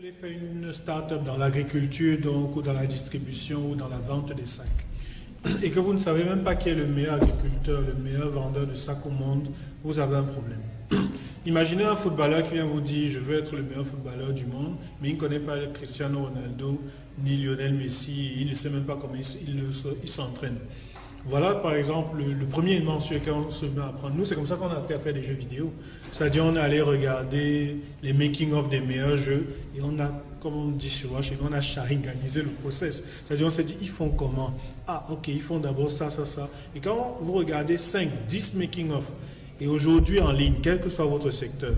voulez faire une start-up dans l'agriculture, donc, ou dans la distribution, ou dans la vente des sacs, et que vous ne savez même pas qui est le meilleur agriculteur, le meilleur vendeur de sacs au monde, vous avez un problème. Imaginez un footballeur qui vient vous dire « je veux être le meilleur footballeur du monde », mais il ne connaît pas Cristiano Ronaldo, ni Lionel Messi, il ne sait même pas comment il s'entraîne. Voilà par exemple le premier élément sur lequel on se met à apprendre. Nous, c'est comme ça qu'on a appris à faire des jeux vidéo. C'est-à-dire on est allé regarder les making-of des meilleurs jeux et on a, comme on dit sur chez nous, on a sharinganisé le process. C'est-à-dire on s'est dit, ils font comment? Ah ok, ils font d'abord ça, ça, ça. Et quand vous regardez 5, 10 making-of, et aujourd'hui en ligne, quel que soit votre secteur,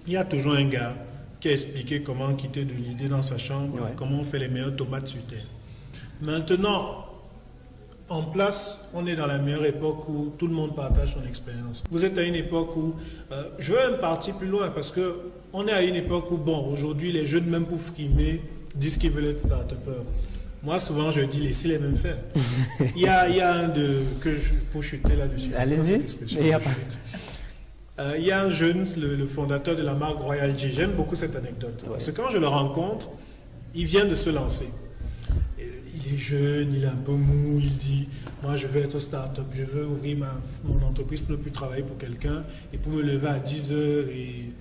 il y a toujours un gars qui a expliqué comment quitter de l'idée dans sa chambre, comment on fait les meilleures tomates sur terre. Maintenant, en place, on est dans la meilleure époque où tout le monde partage son expérience. Vous êtes à une époque où, je vais même partir plus loin parce qu'on est à une époque où, bon, aujourd'hui, les jeunes, même pour frimer, disent qu'ils veulent être start-upers. Moi, souvent, je dis, laissez-les même faire. Il y a un pour chuter là-dessus. Allez-y. Il y a un jeune, le fondateur de la marque Royal J. J'aime beaucoup cette anecdote. Parce que quand je le rencontre, il vient de se lancer. Il est jeune, il est un peu mou, il dit « moi je veux être start-up, je veux ouvrir mon entreprise pour ne plus travailler pour quelqu'un et pour me lever à 10h et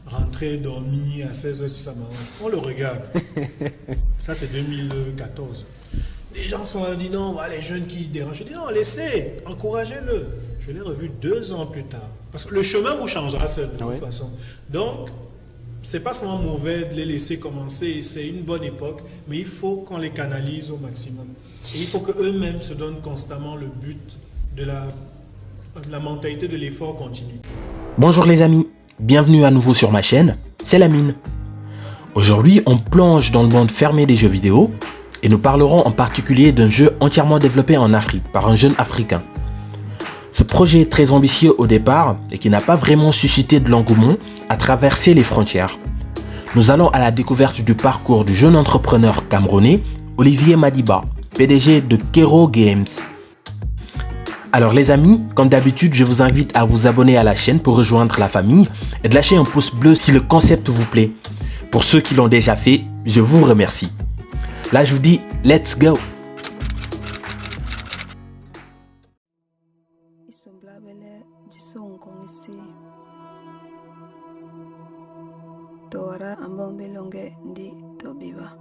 rentrer dormir à 16h si ça m'arrange. » On le regarde. Ça c'est 2014. Les gens sont là, disent « non, voilà, les jeunes qui dérangent. » Je dis « non, laissez, encouragez-le. » Je l'ai revu 2 ans plus tard. Parce que le chemin vous changera seul de toute façon. Donc, c'est pas seulement mauvais de les laisser commencer, c'est une bonne époque, mais il faut qu'on les canalise au maximum. Et il faut qu'eux-mêmes se donnent constamment le but de la mentalité de l'effort continu. Bonjour les amis, bienvenue à nouveau sur ma chaîne, c'est Lamine. Aujourd'hui, on plonge dans le monde fermé des jeux vidéo et nous parlerons en particulier d'un jeu entièrement développé en Afrique par un jeune africain. Ce projet est très ambitieux au départ et qui n'a pas vraiment suscité de l'engouement à traverser les frontières. Nous allons à la découverte du parcours du jeune entrepreneur camerounais Olivier Madiba, PDG de Kero Games. Alors les amis, comme d'habitude, je vous invite à vous abonner à la chaîne pour rejoindre la famille et de lâcher un pouce bleu si le concept vous plaît. Pour ceux qui l'ont déjà fait, je vous remercie. Là je vous dis, let's go! Tora ambombe longe ndi tobiba.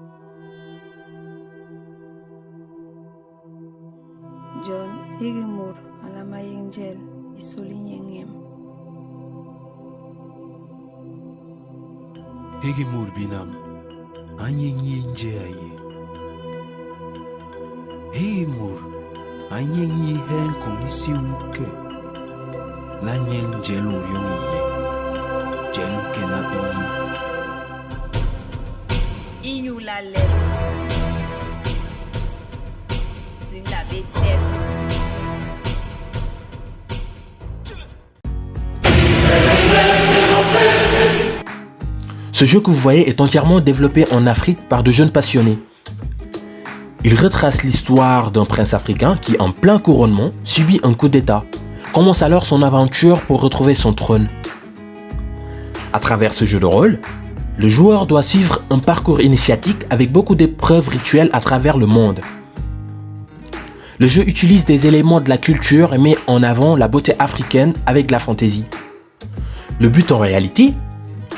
John Higimur alama yingel isuli nyengem. Higimur binam anyenyi nje aye. Higimur anyenyi hen kongisi uke. Lanyen jelu yongiye. Jelu kena iyi. La lèvre, la bête. Ce jeu que vous voyez est entièrement développé en Afrique par de jeunes passionnés. Il retrace l'histoire d'un prince africain qui, en plein couronnement, subit un coup d'état. Commence alors son aventure pour retrouver son trône. À travers ce jeu de rôle, le joueur doit suivre un parcours initiatique avec beaucoup d'épreuves rituelles à travers le monde. Le jeu utilise des éléments de la culture et met en avant la beauté africaine avec la fantaisie. Le but en réalité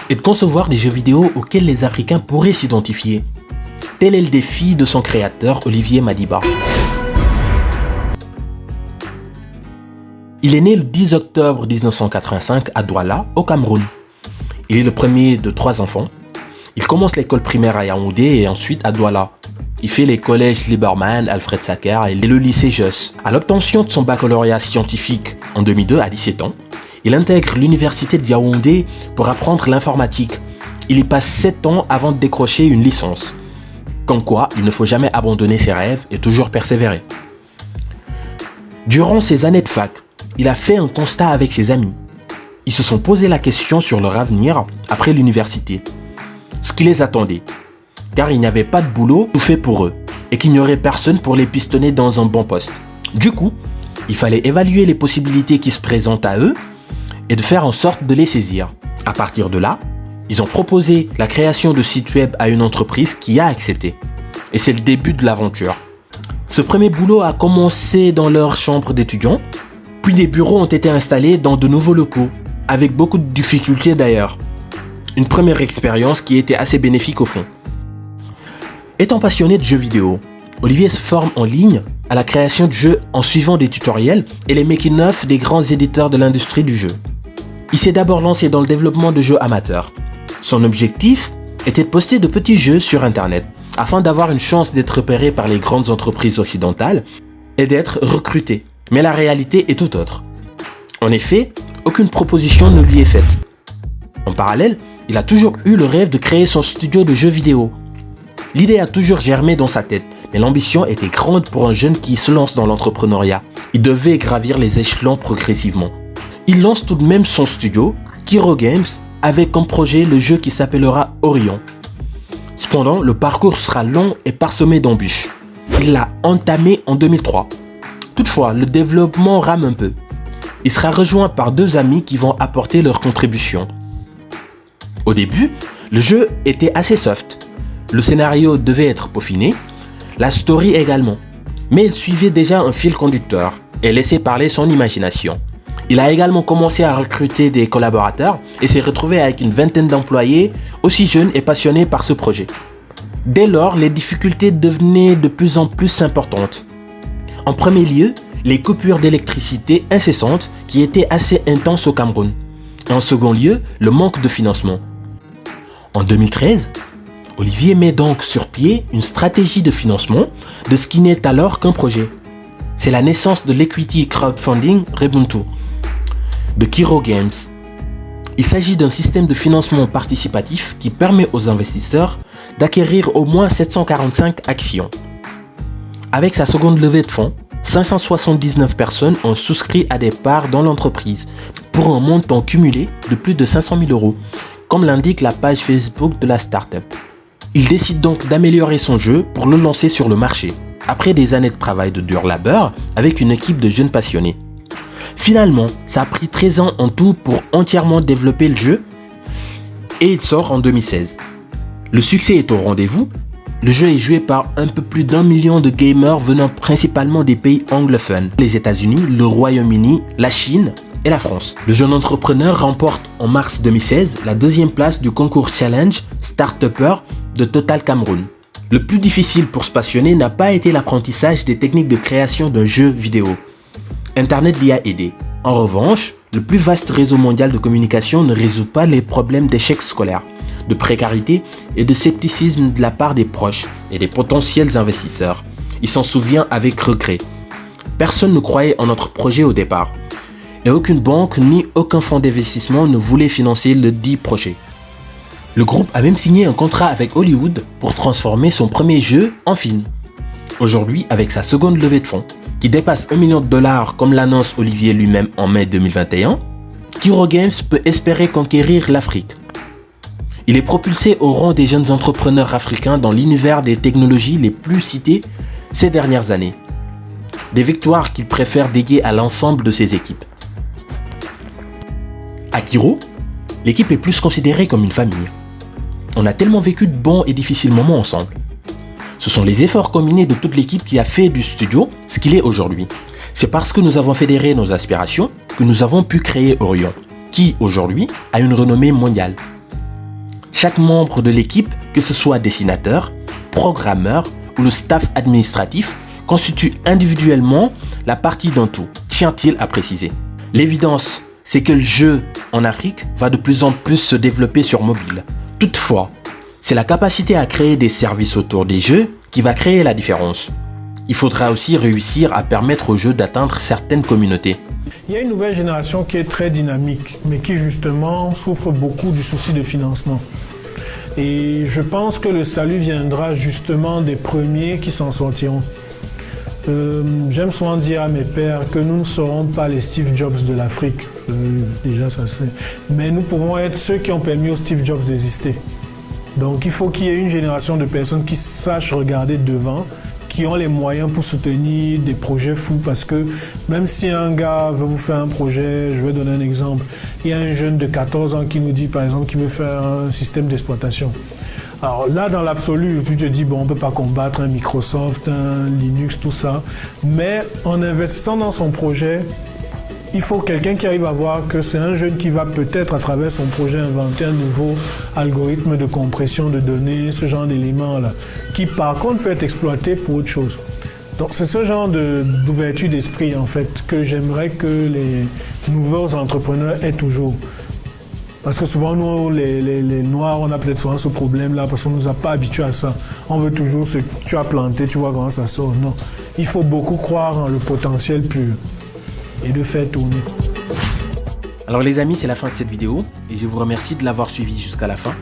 est de concevoir des jeux vidéo auxquels les Africains pourraient s'identifier. Tel est le défi de son créateur Olivier Madiba. Il est né le 10 octobre 1985 à Douala, au Cameroun. Il est le premier de 3 enfants. Il commence l'école primaire à Yaoundé et ensuite à Douala. Il fait les collèges Lieberman, Alfred Sacker et le lycée Jos. À l'obtention de son baccalauréat scientifique en 2002 à 17 ans, il intègre l'université de Yaoundé pour apprendre l'informatique. Il y passe 7 ans avant de décrocher une licence. Comme quoi, il ne faut jamais abandonner ses rêves et toujours persévérer. Durant ces années de fac, il a fait un constat avec ses amis. Ils se sont posé la question sur leur avenir après l'université. Ce qui les attendait, car il n'y avait pas de boulot tout fait pour eux et qu'il n'y aurait personne pour les pistonner dans un bon poste. Du coup, il fallait évaluer les possibilités qui se présentent à eux et de faire en sorte de les saisir. À partir de là, Ils ont proposé la création de sites web à une entreprise qui a accepté. Et c'est le début de l'aventure. Ce premier boulot a commencé dans leur chambre d'étudiants, puis des bureaux ont été installés dans de nouveaux locaux, avec beaucoup de difficultés d'ailleurs. Une première expérience qui était assez bénéfique au fond. Étant passionné de jeux vidéo, Olivier se forme en ligne à la création de jeux en suivant des tutoriels et les making-of des grands éditeurs de l'industrie du jeu. Il s'est d'abord lancé dans le développement de jeux amateurs. Son objectif était de poster de petits jeux sur internet afin d'avoir une chance d'être repéré par les grandes entreprises occidentales et d'être recruté. Mais la réalité est tout autre. En effet, aucune proposition ne lui est faite. En parallèle, il a toujours eu le rêve de créer son studio de jeux vidéo. L'idée a toujours germé dans sa tête, mais l'ambition était grande pour un jeune qui se lance dans l'entrepreneuriat. Il devait gravir les échelons progressivement. Il lance tout de même son studio, Kiro Games, avec comme projet le jeu qui s'appellera Orion. Cependant, le parcours sera long et parsemé d'embûches. Il l'a entamé en 2003. Toutefois, le développement rame un peu. Il sera rejoint par 2 amis qui vont apporter leur contribution. Au début, le jeu était assez soft. Le scénario devait être peaufiné, la story également. Mais il suivait déjà un fil conducteur et laissait parler son imagination. Il a également commencé à recruter des collaborateurs et s'est retrouvé avec une vingtaine d'employés aussi jeunes et passionnés par ce projet. Dès lors, les difficultés devenaient de plus en plus importantes. En premier lieu, les coupures d'électricité incessantes qui étaient assez intenses au Cameroun. Et en second lieu, le manque de financement. En 2013, Olivier met donc sur pied une stratégie de financement de ce qui n'est alors qu'un projet. C'est la naissance de l'equity crowdfunding Rebuntu, de Kiro Games. Il s'agit d'un système de financement participatif qui permet aux investisseurs d'acquérir au moins 745 actions. Avec sa seconde levée de fonds, 579 personnes ont souscrit à des parts dans l'entreprise pour un montant cumulé de plus de 500 000 €, comme l'indique la page Facebook de la start-up. Il décide donc d'améliorer son jeu pour le lancer sur le marché, après des années de travail de dur labeur avec une équipe de jeunes passionnés. Finalement, ça a pris 13 ans en tout pour entièrement développer le jeu et il sort en 2016. Le succès est au rendez-vous. Le jeu est joué par un peu plus d'1 million de gamers venant principalement des pays anglophones, les États-Unis, le Royaume-Uni, la Chine et la France. Le jeune entrepreneur remporte en mars 2016 la 2e place du concours Challenge Start-Upper de Total Cameroun. Le plus difficile pour se passionner n'a pas été l'apprentissage des techniques de création d'un jeu vidéo. Internet l'y a aidé. En revanche, le plus vaste réseau mondial de communication ne résout pas les problèmes d'échec scolaire, de précarité et de scepticisme de la part des proches et des potentiels investisseurs. Il s'en souvient avec regret. Personne ne croyait en notre projet au départ. Et aucune banque ni aucun fonds d'investissement ne voulait financer le dit projet. Le groupe a même signé un contrat avec Hollywood pour transformer son premier jeu en film. Aujourd'hui, avec sa seconde levée de fonds, qui dépasse $1 million comme l'annonce Olivier lui-même en mai 2021, Kiro Games peut espérer conquérir l'Afrique. Il est propulsé au rang des jeunes entrepreneurs africains dans l'univers des technologies les plus citées ces dernières années. Des victoires qu'il préfère dédier à l'ensemble de ses équipes. À Kiro, l'équipe est plus considérée comme une famille. On a tellement vécu de bons et difficiles moments ensemble. Ce sont les efforts combinés de toute l'équipe qui a fait du studio ce qu'il est aujourd'hui. C'est parce que nous avons fédéré nos aspirations que nous avons pu créer Orion, qui aujourd'hui a une renommée mondiale. Chaque membre de l'équipe, que ce soit dessinateur, programmeur ou le staff administratif, constitue individuellement la partie d'un tout, tient-il à préciser. L'évidence, c'est que le jeu en Afrique va de plus en plus se développer sur mobile. Toutefois, c'est la capacité à créer des services autour des jeux qui va créer la différence. Il faudra aussi réussir à permettre aux jeux d'atteindre certaines communautés. Il y a une nouvelle génération qui est très dynamique, mais qui justement souffre beaucoup du souci de financement. Et je pense que le salut viendra justement des premiers qui s'en sortiront. J'aime souvent dire à mes pères que nous ne serons pas les Steve Jobs de l'Afrique. Déjà, ça c'est. Mais nous pouvons être ceux qui ont permis au Steve Jobs d'exister. Donc il faut qu'il y ait une génération de personnes qui sachent regarder devant, qui ont les moyens pour soutenir des projets fous, parce que même si un gars veut vous faire un projet, je vais donner un exemple, il y a un jeune de 14 ans qui nous dit par exemple qu'il veut faire un système d'exploitation. Alors là, dans l'absolu, tu te dis, bon, on ne peut pas combattre un Microsoft, un Linux, tout ça, mais en investissant dans son projet, il faut quelqu'un qui arrive à voir que c'est un jeune qui va peut-être, à travers son projet, inventer un nouveau algorithme de compression de données, ce genre d'éléments-là, qui par contre peut être exploité pour autre chose. Donc c'est ce genre d'ouverture d'esprit, en fait, que j'aimerais que les nouveaux entrepreneurs aient toujours. Parce que souvent, nous, les Noirs, on a peut-être souvent ce problème-là, parce qu'on ne nous a pas habitués à ça. On veut toujours ce que tu as planté, tu vois comment ça sort. Non, il faut beaucoup croire en le potentiel pur et de faire tourner. Alors les amis, c'est la fin de cette vidéo et je vous remercie de l'avoir suivi jusqu'à la fin.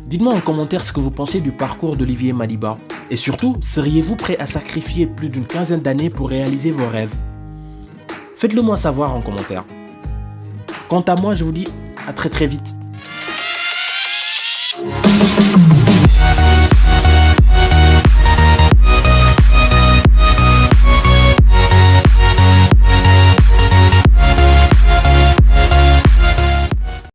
Dites-moi en commentaire ce que vous pensez du parcours d'Olivier Madiba. Et surtout, seriez-vous prêt à sacrifier plus d'une quinzaine d'années pour réaliser vos rêves? Faites-le moi savoir en commentaire. Quant à moi, je vous dis à très vite.